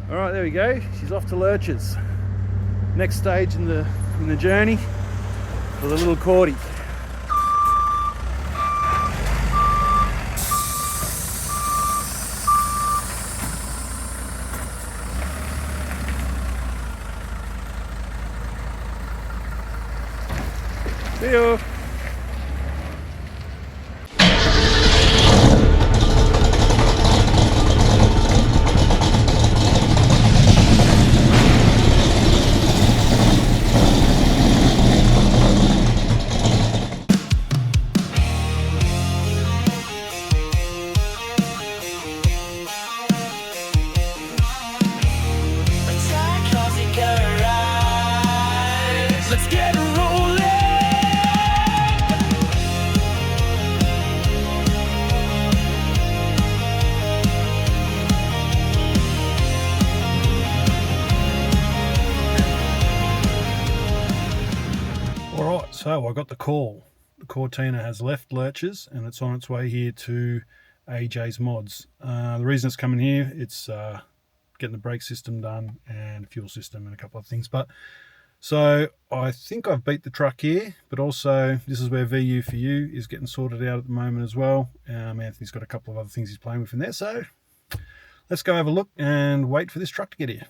All right, there we go. She's off to Lurch's. Next stage in the journey for the little Cordy. See you. Aussie Garage. Let's get rolling. Alright, so I got the call. The Cortina has left Lurch's and it's on its way here to AJ's Mods. The reason it's coming here, it's getting the brake system done and the fuel system and a couple of things. But so I think I've beat the truck here, but also this is where VU for you is getting sorted out at the moment as well. Anthony's got a couple of other things he's playing with in there, so let's go have a look and wait for this truck to get here.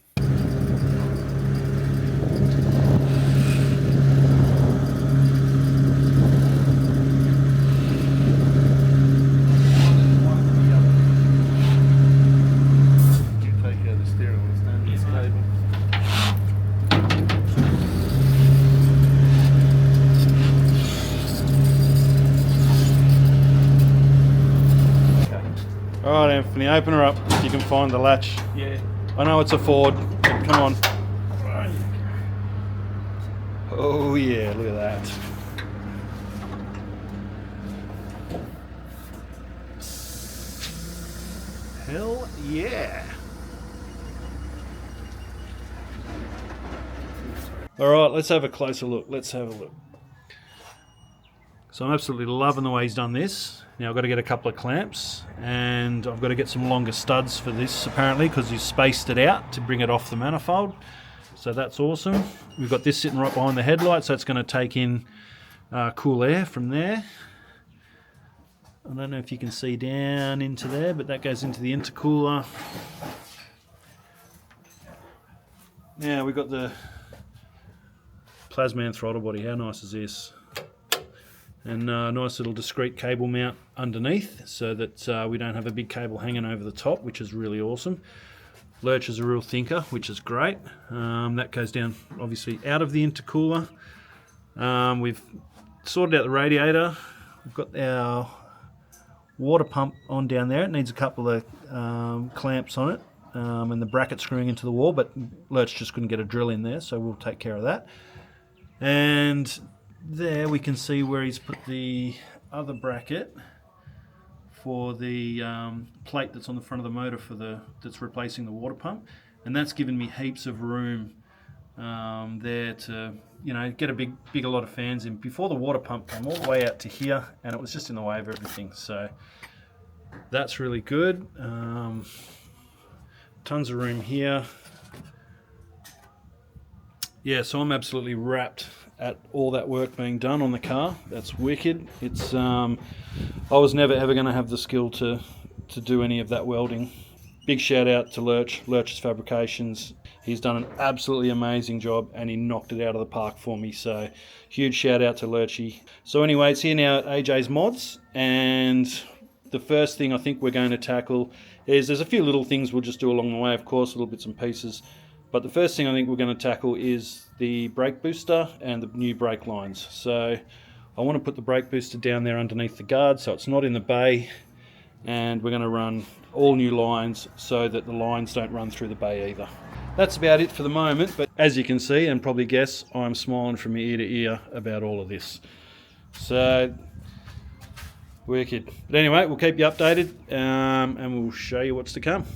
Alright Anthony, open her up if you can find the latch. Yeah. I know it's a Ford, but come on. Oh yeah, look at that. Hell yeah. Alright, let's have a closer look. So I'm absolutely loving the way he's done this. Now I've got to get a couple of clamps and I've got to get some longer studs for this apparently because he's spaced it out to bring it off the manifold. So that's awesome. We've got this sitting right behind the headlight, so it's going to take in cool air from there. I don't know if you can see down into there, but that goes into the intercooler. Now we've got the Plasman throttle body. How nice is this? And a nice little discreet cable mount underneath so that we don't have a big cable hanging over the top, which is really awesome. Lurch is a real thinker, which is great. That goes down obviously out of the intercooler. We've sorted out the radiator. We've got our water pump on down there. It needs a couple of clamps on it and the bracket screwing into the wall, but Lurch just couldn't get a drill in there, so we'll take care of that. And there we can see where he's put the other bracket for the plate that's on the front of the motor that's replacing the water pump, and that's given me heaps of room there to get a a lot of fans in. Before the water pump came all the way out to here and it was just in the way of everything, so that's really good. Tons of room here. Yeah, so I'm absolutely wrapped at all that work being done on the car. That's wicked. It's I was never ever going to have the skill to do any of that welding. Big shout out to Lurch's Fabrications. He's done an absolutely amazing job and he knocked it out of the park for me, so huge shout out to Lurchy. So anyway, it's here now at AJ's Mods, and the first thing I think we're going to tackle is, there's a few little things we'll just do along the way, of course, little bits and pieces. But the first thing I think we're going to tackle is the brake booster and the new brake lines. So I want to put the brake booster down there underneath the guard so it's not in the bay, and we're going to run all new lines so that the lines don't run through the bay either. That's about it for the moment, but as you can see and probably guess, I'm smiling from ear to ear about all of this. So wicked. But anyway, we'll keep you updated and we'll show you what's to come.